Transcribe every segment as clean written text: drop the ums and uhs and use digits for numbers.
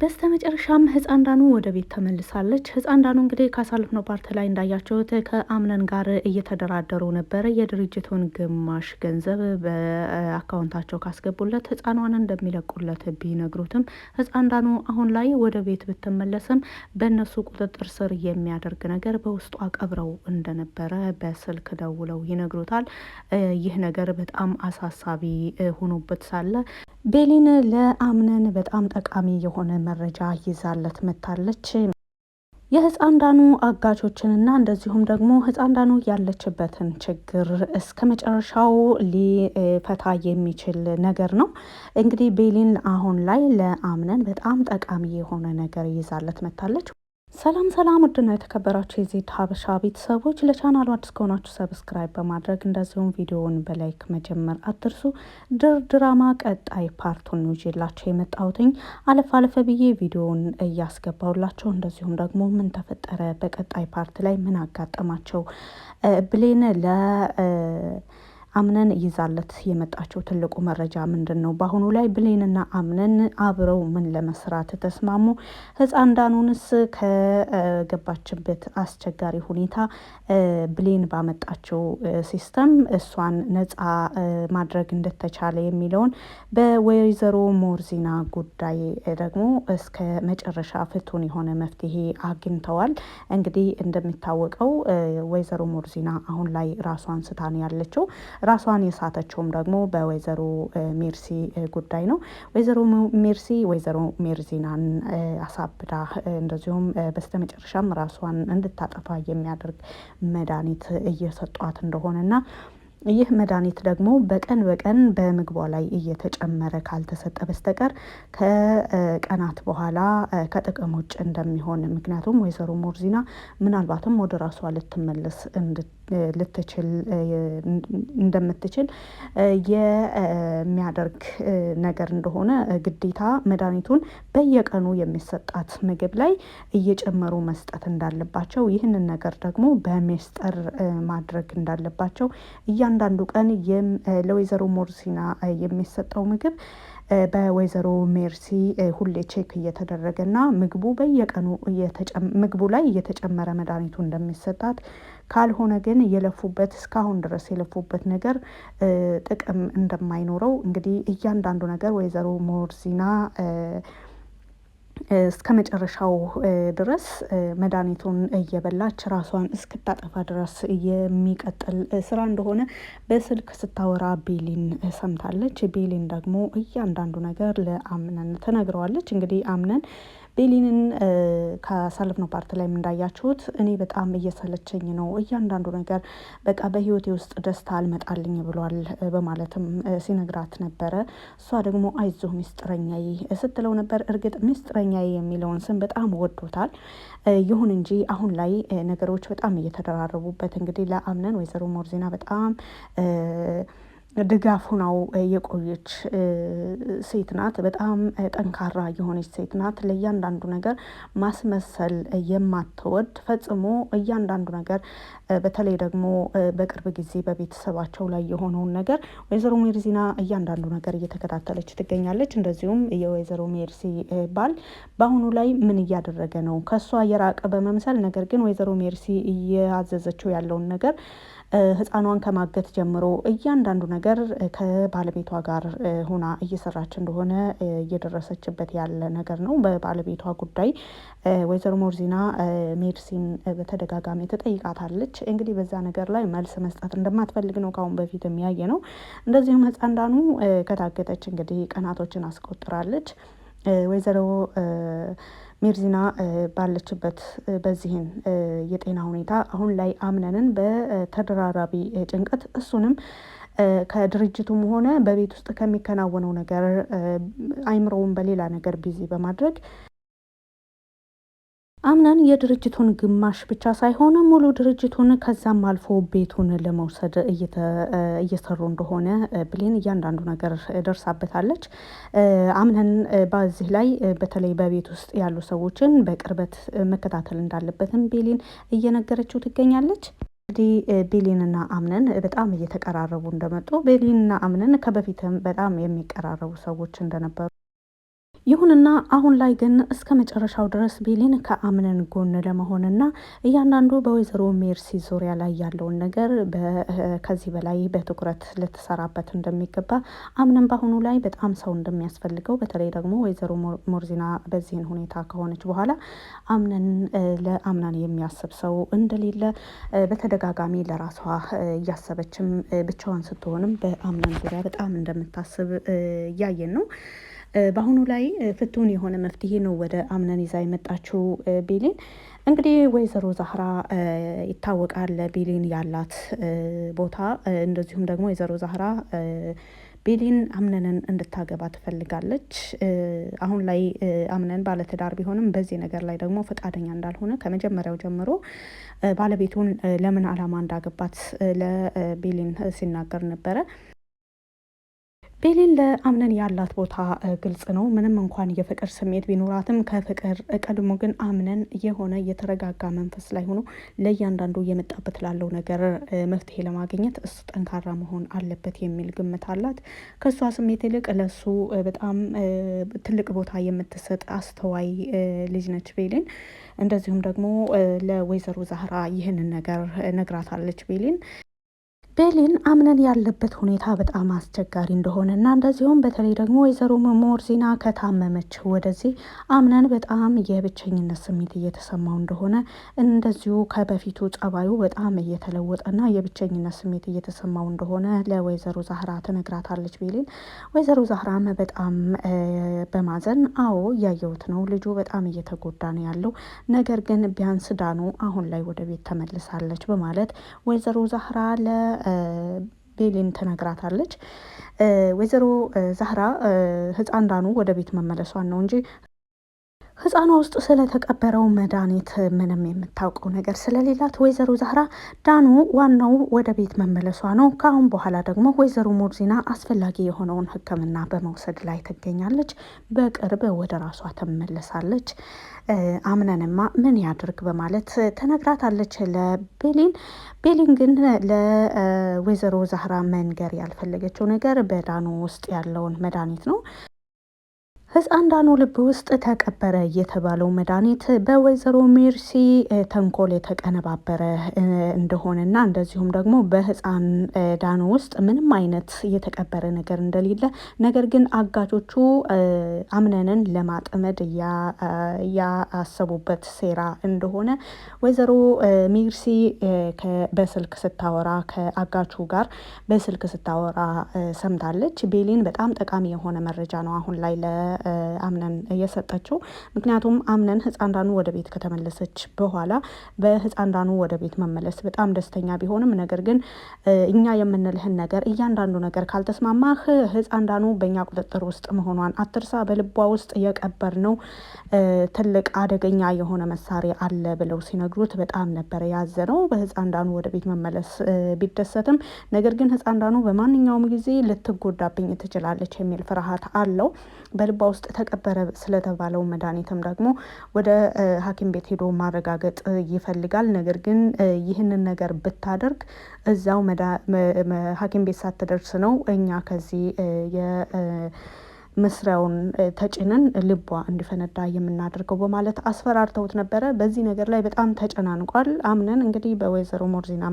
በስተመጨረሻም ህፃን ዳኑ ወደ ቤት ተመልሳለች። ህፃን ዳኑ እንግዲህ ካሳለፍነው ፓርት ላይ እንዳያችሁት ከአምነን ጋር እየተደራደሩ ነበረ። የድርጅቱን ግማሽ ገንዘብ በአካውንታቸው ካስገቡለት ህፃኗን እንደሚለቁለት ቢነግሩትም ህፃን ዳኑ አሁን ላይ ወደ ቤት ብትመለስም በእነሱ ቁጥጥር ስር የሚያደርግ ነገር በውስጧ ቀብረው እንደነበረ በስልክ ደውለው ይነግሩታል። ይህ ነገር በጣም አሳሳቢ ሆኖበት ሳለ ቤሊን ለአምነን በጣም ጠቃሚ የሆነ መረጃ ይዛለት መታለች። የህፃን ዳኑ አጋቾችንና እንደዚሁም ደግሞ ህፃን ዳኑ ያለችበትን ችግር እስከ መጨረሻው ሊፈታ የሚችል ነገር ነው። እንግዲህ ቤሊን አሁን ላይ ለአምነን በጣም ጠቃሚ የሆነ ነገር ይዛለት መታለች። ሰላም ሰላም፣ ውድና የተከበራችሁ የዜድ ሀበሻ ቤተሰቦች ለቻናሉ አዲስ ከሆናችሁ ሰብስክራይብ በማድረግ እንደዚሁም ቪዲዮውን በላይክ መጀመር አትርሱ። ድራማ ቀጣይ ፓርቱን ነው ይዤላችሁ የመጣሁትኝ። አለፍ ብዬ ቪዲዮውን እያስገባውላችሁ እንደዚሁም ደግሞ ምን ተፈጠረ፣ በቀጣይ ፓርት ላይ ምን አጋጠማቸው፣ ብሌን አምነን ይዛለት የመጣቸው ትልቁ መረጃ ምንድን ነው? በአሁኑ ላይ ብሌንና አምነን አብረው ምን ለመስራት ተስማሙ? ህፃን ዳኑንስ ከገባችበት አስቸጋሪ ሁኔታ ብሌን ባመጣቸው ሲስተም እሷን ነፃ ማድረግ እንደተቻለ የሚለውን በወይዘሮ ሞርዚና ጉዳይ ደግሞ እስከ መጨረሻ ፍቱን የሆነ መፍትሄ አግኝተዋል። እንግዲህ እንደሚታወቀው ወይዘሮ ሞርዚና አሁን ላይ ራሷን ስታን ያለችው ራሷን የሳተችውም ደግሞ በወይዘሮ ሜርሲ ጉዳይ ነው። ወይዘሮ ሜርሲ ወይዘሮ ሜርዚናን አሳብዳ እንደዚሁም በስተመጨረሻም ራሷን እንድታጠፋ የሚያደርግ መድኃኒት እየሰጧት እንደሆነና ይህ መድኃኒት ደግሞ በቀን በቀን በምግቧ ላይ እየተጨመረ ካልተሰጠ በስተቀር ከቀናት በኋላ ከጥቅም ውጭ እንደሚሆን፣ ምክንያቱም ወይዘሮ ሞርዚና ምናልባትም ወደ ራሷ ልትመለስ እንደምትችል የሚያደርግ ነገር እንደሆነ ግዴታ መድኃኒቱን በየቀኑ የሚሰጣት ምግብ ላይ እየጨመሩ መስጠት እንዳለባቸው፣ ይህንን ነገር ደግሞ በሚስጥር ማድረግ እንዳለባቸው እያንዳንዱ ቀን ለወይዘሮ ሞርሲና የሚሰጠው ምግብ በወይዘሮ ሜርሲ ሁሌ ቼክ እየተደረገና ምግቡ በየቀኑ ምግቡ ላይ እየተጨመረ መድኃኒቱ እንደሚሰጣት፣ ካልሆነ ግን የለፉበት እስካሁን ድረስ የለፉበት ነገር ጥቅም እንደማይኖረው እንግዲህ እያንዳንዱ ነገር ወይዘሮ ሞርዚና እስከ መጨረሻው ድረስ መድኃኒቱን እየበላች ራሷን እስክታጠፋ ድረስ የሚቀጥል ስራ እንደሆነ በስልክ ስታወራ ቤሊን ሰምታለች። ቤሊን ደግሞ እያንዳንዱ ነገር ለአምነን ትነግረዋለች። እንግዲህ አምነን ቤሊንን ካሳለፍነው ፓርት ላይ እንዳያችሁት እኔ በጣም እየሰለቸኝ ነው፣ እያንዳንዱ ነገር በቃ በህይወቴ ውስጥ ደስታ አልመጣልኝ ብሏል በማለትም ሲነግራት ነበረ። እሷ ደግሞ አይዞህ ሚስጥረኛዬ ስትለው ነበር። እርግጥ ሚስጥረኛዬ የሚለውን ስም በጣም ወዶታል። ይሁን እንጂ አሁን ላይ ነገሮች በጣም እየተደራረቡበት እንግዲህ ለአምነን ወይዘሮ ሞርዚና በጣም ድጋፍ ሆናው የቆየች ሴት ናት። በጣም ጠንካራ የሆነች ሴት ናት። ለእያንዳንዱ ነገር ማስመሰል የማትወድ ፈጽሞ እያንዳንዱ ነገር በተለይ ደግሞ በቅርብ ጊዜ በቤተሰባቸው ላይ የሆነውን ነገር ወይዘሮ ሜርሲና እያንዳንዱ ነገር እየተከታተለች ትገኛለች። እንደዚሁም የወይዘሮ ሜርሲ ባል በአሁኑ ላይ ምን እያደረገ ነው? ከሷ የራቀ በመምሰል ነገር ግን ወይዘሮ ሜርሲ እያዘዘችው ያለውን ነገር ህፃኗን ከማገት ጀምሮ እያንዳንዱ ነገር ከባለቤቷ ጋር ሆና እየሰራች እንደሆነ እየደረሰችበት ያለ ነገር ነው። በባለቤቷ ጉዳይ ወይዘሮ ሞርዚና ሜርሲን በተደጋጋሚ ትጠይቃታለች። እንግዲህ በዛ ነገር ላይ መልስ መስጠት እንደማትፈልግ ነው ካሁን በፊት የሚያየ ነው። እንደዚሁም ህፃን ዳኑ ከታገተች እንግዲህ ቀናቶችን አስቆጥራለች። ወይዘሮ ሜርዚና ባለችበት በዚህን የጤና ሁኔታ አሁን ላይ አምነንን በተደራራቢ ጭንቀት እሱንም ከድርጅቱም ሆነ በቤት ውስጥ ከሚከናወነው ነገር አይምሮውን በሌላ ነገር ቢዚ በማድረግ አምነን የድርጅቱን ግማሽ ብቻ ሳይሆን ሙሉ ድርጅቱን ከዛም አልፎ ቤቱን ለመውሰድ እየሰሩ እንደሆነ ብሌን እያንዳንዱ ነገር ደርሳበታለች። አምነን በዚህ ላይ በተለይ በቤት ውስጥ ያሉ ሰዎችን በቅርበት መከታተል እንዳለበትም ቤሊን እየነገረችው ትገኛለች። እንግዲህ ቤሊንና አምነን በጣም እየተቀራረቡ እንደመጡ ቤሊንና አምነን ከበፊትም በጣም የሚቀራረቡ ሰዎች እንደነበሩ ይሁንና አሁን ላይ ግን እስከ መጨረሻው ድረስ ቤሊን ከአምነን ጎን ለመሆንና እያንዳንዱ በወይዘሮ ሜርሲ ዙሪያ ላይ ያለውን ነገር ከዚህ በላይ በትኩረት ልትሰራበት እንደሚገባ አምነን በአሁኑ ላይ በጣም ሰው እንደሚያስፈልገው በተለይ ደግሞ ወይዘሮ ሞርዚና በዚህን ሁኔታ ከሆነች በኋላ ለአምናን የሚያስብ ሰው እንደሌለ በተደጋጋሚ ለራሷ እያሰበችም ብቻዋን ስትሆንም በአምናን ዙሪያ በጣም እንደምታስብ እያየን ነው። በአሁኑ ላይ ፍቱን የሆነ መፍትሄ ነው ወደ አምነን ይዛ የመጣችው ቤሊን። እንግዲህ ወይዘሮ ዛህራ ይታወቃል ቤሊን ያላት ቦታ። እንደዚሁም ደግሞ ወይዘሮ ዛህራ ቤሊን አምነንን እንድታገባ ትፈልጋለች። አሁን ላይ አምነን ባለትዳር ቢሆንም በዚህ ነገር ላይ ደግሞ ፈቃደኛ እንዳልሆነ ከመጀመሪያው ጀምሮ ባለቤቱን ለምን ዓላማ እንዳገባት ለቤሊን ሲናገር ነበረ። ቤሊን ለአምነን ያላት ቦታ ግልጽ ነው። ምንም እንኳን የፍቅር ስሜት ቢኖራትም ከፍቅር ቀድሞ ግን አምነን የሆነ የተረጋጋ መንፈስ ላይ ሆኖ ለእያንዳንዱ የመጣበት ላለው ነገር መፍትሄ ለማግኘት እሱ ጠንካራ መሆን አለበት የሚል ግምት አላት። ከእሷ ስሜት ይልቅ ለሱ በጣም ትልቅ ቦታ የምትሰጥ አስተዋይ ልጅ ነች ቤሊን። እንደዚሁም ደግሞ ለወይዘሮ ዛህራ ይህንን ነገር ነግራታለች ቤሊን። አምነን ያለበት ሁኔታ በጣም አስቸጋሪ እንደሆነ እና እንደዚሁም በተለይ ደግሞ ወይዘሮ ሞርዚና ከታመመች ወደዚህ አምነን በጣም የብቸኝነት ስሜት እየተሰማው እንደሆነ እንደዚሁ ከበፊቱ ጸባዩ በጣም እየተለወጠና የብቸኝነት ስሜት እየተሰማው እንደሆነ ለወይዘሮ ዛህራ ትነግራታለች ቤሊን። ወይዘሮ ዛህራም በጣም በማዘን አዎ እያየሁት ነው፣ ልጁ በጣም እየተጎዳ ነው ያለው፣ ነገር ግን ቢያንስ ዳኑ አሁን ላይ ወደ ቤት ተመልሳለች በማለት ወይዘሮ ዛህራ ቤሊን ትነግራታለች። ወይዘሮ ዛህራ ህፃን ዳኑ ወደ ቤት መመለሷን ነው እንጂ ህፃኗ ውስጥ ስለተቀበረው መድኃኒት ምንም የምታውቀው ነገር ስለሌላት ወይዘሮ ዛህራ ዳኑ ዋናው ወደ ቤት መመለሷ ነው። ከአሁን በኋላ ደግሞ ወይዘሮ ሞርዚና አስፈላጊ የሆነውን ሕክምና በመውሰድ ላይ ትገኛለች። በቅርብ ወደ ራሷ ትመለሳለች። አምነንማ ምን ያድርግ በማለት ተነግራታለች ለቤሊን። ቤሊን ግን ለወይዘሮ ዛህራ መንገር ያልፈለገችው ነገር በዳኑ ውስጥ ያለውን መድኃኒት ነው። ህፃን ዳኑ ልብ ውስጥ ተቀበረ የተባለው መድኃኒት በወይዘሮ ሜርሲ ተንኮል የተቀነባበረ እንደሆነና እንደዚሁም ደግሞ በህፃን ዳኑ ውስጥ ምንም አይነት የተቀበረ ነገር እንደሌለ፣ ነገር ግን አጋቾቹ አምነንን ለማጥመድ ያሰቡበት ሴራ እንደሆነ ወይዘሮ ሜርሲ በስልክ ስታወራ ከአጋቹ ጋር በስልክ ስታወራ ሰምታለች። ቤሊን በጣም ጠቃሚ የሆነ መረጃ ነው አሁን ላይ አምነን እየሰጠችው። ምክንያቱም አምነን ህፃን ዳኑ ወደ ቤት ከተመለሰች በኋላ በህፃን ዳኑ ወደ ቤት መመለስ በጣም ደስተኛ ቢሆንም ነገር ግን እኛ የምንልህን ነገር እያንዳንዱ ነገር ካልተስማማህ ህፃን ዳኑ በእኛ ቁጥጥር ውስጥ መሆኗን አትርሳ፣ በልቧ ውስጥ የቀበር ነው ትልቅ አደገኛ የሆነ መሳሪያ አለ ብለው ሲነግሩት በጣም ነበረ ያዘነው። በህፃን ዳኑ ወደ ቤት መመለስ ቢደሰትም ነገር ግን ህፃን ዳኑ በማንኛውም ጊዜ ልትጎዳብኝ ትችላለች የሚል ፍርሃት አለው። በልቧ ውስጥ ተቀበረ ስለተባለው መድኃኒትም ደግሞ ወደ ሐኪም ቤት ሄዶ ማረጋገጥ ይፈልጋል። ነገር ግን ይህንን ነገር ብታደርግ እዛው ሐኪም ቤት ሳትደርስ ነው እኛ ከዚህ መስሪያውን ተጭነን ልቧ እንዲፈነዳ የምናደርገው በማለት አስፈራርተውት ነበረ። በዚህ ነገር ላይ በጣም ተጨናንቋል። አምነን እንግዲህ በወይዘሮ ሞርዚና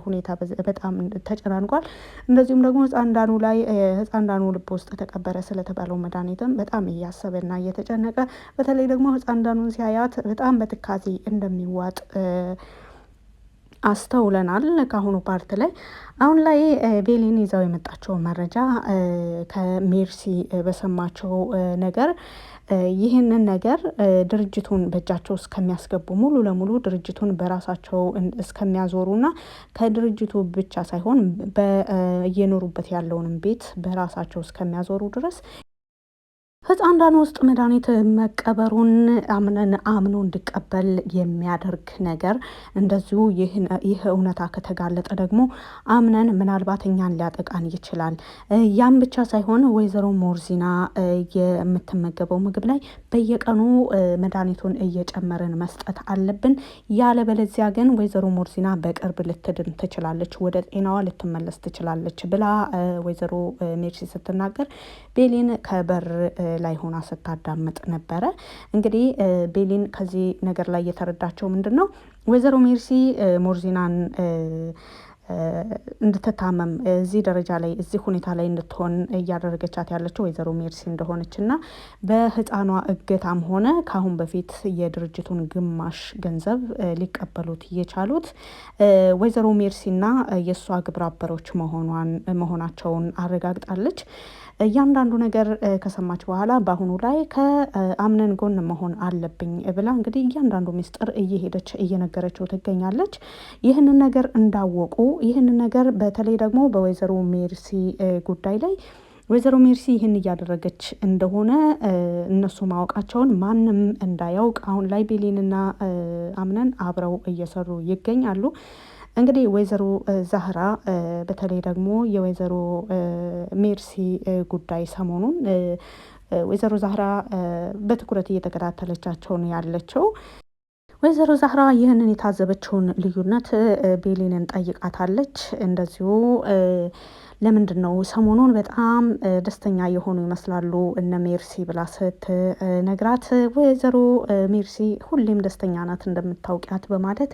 ሁኔታ በጣም ተጨናንቋል። እንደዚሁም ደግሞ ህፃን ዳኑ ልብ ውስጥ ተቀበረ ስለተባለው መድኃኒትም በጣም እያሰበና እየተጨነቀ በተለይ ደግሞ ህፃን ዳኑን ሲያያት በጣም በትካዜ እንደሚዋጥ አስተውለናል። ከአሁኑ ፓርት ላይ አሁን ላይ ቤሊን ይዛው የመጣቸው መረጃ ከሜርሲ በሰማቸው ነገር ይህንን ነገር ድርጅቱን በእጃቸው እስከሚያስገቡ ሙሉ ለሙሉ ድርጅቱን በራሳቸው እስከሚያዞሩና ከድርጅቱ ብቻ ሳይሆን እየኖሩበት ያለውንም ቤት በራሳቸው እስከሚያዞሩ ድረስ ህፃን ዳኑ ውስጥ መድኃኒት መቀበሩን አምኖ እንዲቀበል የሚያደርግ ነገር እንደዚሁ ይህ እውነታ ከተጋለጠ ደግሞ አምነን ምናልባት እኛን ሊያጠቃን ይችላል። ያም ብቻ ሳይሆን ወይዘሮ ሞርዚና የምትመገበው ምግብ ላይ በየቀኑ መድኃኒቱን እየጨመርን መስጠት አለብን። ያለበለዚያ ግን ወይዘሮ ሞርዚና በቅርብ ልትድን ትችላለች፣ ወደ ጤናዋ ልትመለስ ትችላለች ብላ ወይዘሮ ሜርሲ ስትናገር ቤሊን ከበር ላይ ሆና ስታዳምጥ ነበረ። እንግዲህ ቤሊን ከዚህ ነገር ላይ የተረዳቸው ምንድን ነው ወይዘሮ ሜርሲ ሞርዚናን እንድትታመም እዚህ ደረጃ ላይ እዚህ ሁኔታ ላይ እንድትሆን እያደረገቻት ያለችው ወይዘሮ ሜርሲ እንደሆነች እና በህፃኗ እገታም ሆነ ከአሁን በፊት የድርጅቱን ግማሽ ገንዘብ ሊቀበሉት የቻሉት ወይዘሮ ሜርሲና የእሷ ግብረ አበሮች መሆናቸውን አረጋግጣለች። እያንዳንዱ ነገር ከሰማች በኋላ በአሁኑ ላይ ከአምነን ጎን መሆን አለብኝ ብላ እንግዲህ እያንዳንዱ ሚስጥር እየሄደች እየነገረችው ትገኛለች። ይህንን ነገር እንዳወቁ ይህንን ነገር በተለይ ደግሞ በወይዘሮ ሜርሲ ጉዳይ ላይ ወይዘሮ ሜርሲ ይህን እያደረገች እንደሆነ እነሱ ማወቃቸውን ማንም እንዳያውቅ አሁን ላይ ቤሊንና አምነን አብረው እየሰሩ ይገኛሉ። እንግዲህ ወይዘሮ ዛህራ በተለይ ደግሞ የወይዘሮ ሜርሲ ጉዳይ ሰሞኑን ወይዘሮ ዛህራ በትኩረት እየተከታተለቻቸው ነው ያለችው። ወይዘሮ ዛህራ ይህንን የታዘበችውን ልዩነት ቤሊንን ጠይቃታለች። እንደዚሁ ለምንድን ነው ሰሞኑን በጣም ደስተኛ የሆኑ ይመስላሉ እነ ሜርሲ ብላ ስትነግራት ወይዘሮ ሜርሲ ሁሌም ደስተኛ ናት እንደምታውቂያት በማለት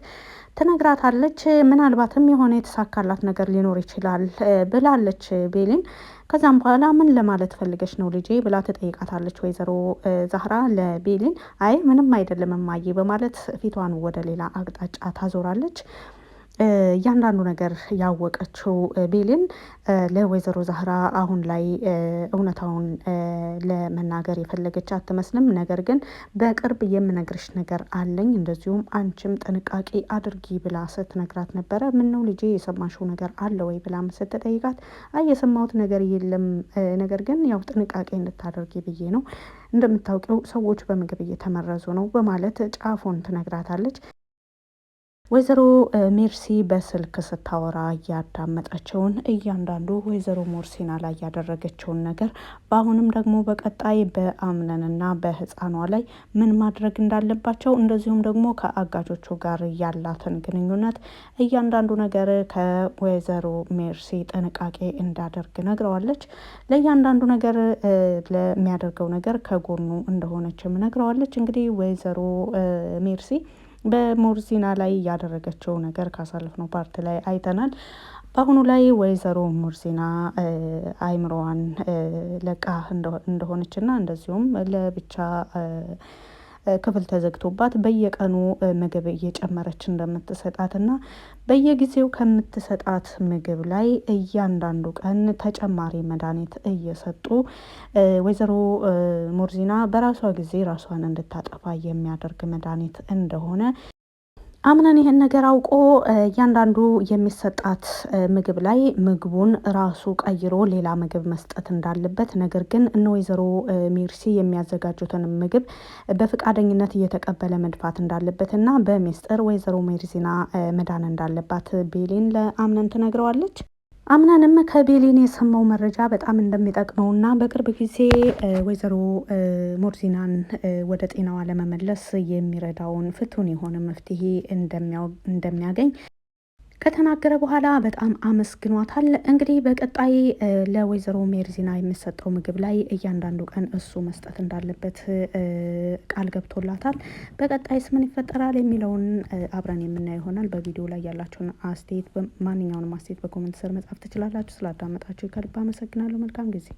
ትነግራታለች። ምናልባትም የሆነ የተሳካላት ነገር ሊኖር ይችላል ብላለች ቤሊን። ከዛም በኋላ ምን ለማለት ፈልገሽ ነው ልጄ ብላ ትጠይቃታለች ወይዘሮ ዛህራ ለቤሊን። አይ ምንም አይደለም እማዬ በማለት ፊቷን ወደ ሌላ አቅጣጫ ታዞራለች። እያንዳንዱ ነገር ያወቀችው ቤሊን ለወይዘሮ ዛህራ አሁን ላይ እውነታውን ለመናገር የፈለገች አትመስልም። ነገር ግን በቅርብ የምነግርሽ ነገር አለኝ፣ እንደዚሁም አንቺም ጥንቃቄ አድርጊ ብላ ስትነግራት ነበረ። ምን ነው ልጄ የሰማሽው ነገር አለ ወይ ብላ ስትጠይቃት አይ የሰማሁት ነገር የለም፣ ነገር ግን ያው ጥንቃቄ እንድታደርጊ ብዬ ነው፣ እንደምታውቂው ሰዎች በምግብ እየተመረዙ ነው በማለት ጫፉን ትነግራታለች። ወይዘሮ ሜርሲ በስልክ ስታወራ እያዳመጠችውን እያንዳንዱ ወይዘሮ ሞርሲና ላይ ያደረገችውን ነገር በአሁንም ደግሞ በቀጣይ በአምነንና በህፃኗ ላይ ምን ማድረግ እንዳለባቸው እንደዚሁም ደግሞ ከአጋጆቹ ጋር ያላትን ግንኙነት እያንዳንዱ ነገር ከወይዘሮ ሜርሲ ጥንቃቄ እንዳደርግ ነግረዋለች። ለእያንዳንዱ ነገር ለሚያደርገው ነገር ከጎኑ እንደሆነችም ነግረዋለች። እንግዲህ ወይዘሮ ሜርሲ በሞርዚና ላይ ያደረገችው ነገር ካሳለፍነው ፓርት ላይ አይተናል። በአሁኑ ላይ ወይዘሮ ሞርዚና አይምሮዋን ለቃ እንደሆነችና እንደዚሁም ለብቻ ክፍል ተዘግቶባት በየቀኑ ምግብ እየጨመረች እንደምትሰጣትና በየጊዜው ከምትሰጣት ምግብ ላይ እያንዳንዱ ቀን ተጨማሪ መድኃኒት እየሰጡ ወይዘሮ ሞርዚና በራሷ ጊዜ ራሷን እንድታጠፋ የሚያደርግ መድኃኒት እንደሆነ አምነን ይህን ነገር አውቆ እያንዳንዱ የሚሰጣት ምግብ ላይ ምግቡን ራሱ ቀይሮ ሌላ ምግብ መስጠት እንዳለበት፣ ነገር ግን እነ ወይዘሮ ሜርሲ የሚያዘጋጁትን ምግብ በፈቃደኝነት እየተቀበለ መድፋት እንዳለበት እና በሚስጥር ወይዘሮ ሜርሲና መዳን እንዳለባት ቤሊን ለአምነን ትነግረዋለች። አምነንም ከቤሊን የሰማው መረጃ በጣም እንደሚጠቅመውና በቅርብ ጊዜ ወይዘሮ ሞርዚናን ወደ ጤናዋ ለመመለስ የሚረዳውን ፍቱን የሆነ መፍትሄ እንደሚያገኝ ከተናገረ በኋላ በጣም አመስግኗታል። እንግዲህ በቀጣይ ለወይዘሮ ሜርዚና የሚሰጠው ምግብ ላይ እያንዳንዱ ቀን እሱ መስጠት እንዳለበት ቃል ገብቶላታል። በቀጣይስ ምን ይፈጠራል የሚለውን አብረን የምናየው ይሆናል። በቪዲዮ ላይ ያላችሁን አስተያየት ማንኛውንም አስተያየት በኮሜንት ስር መጻፍ ትችላላችሁ። ስላዳመጣችሁ ከልብ አመሰግናለሁ። መልካም ጊዜ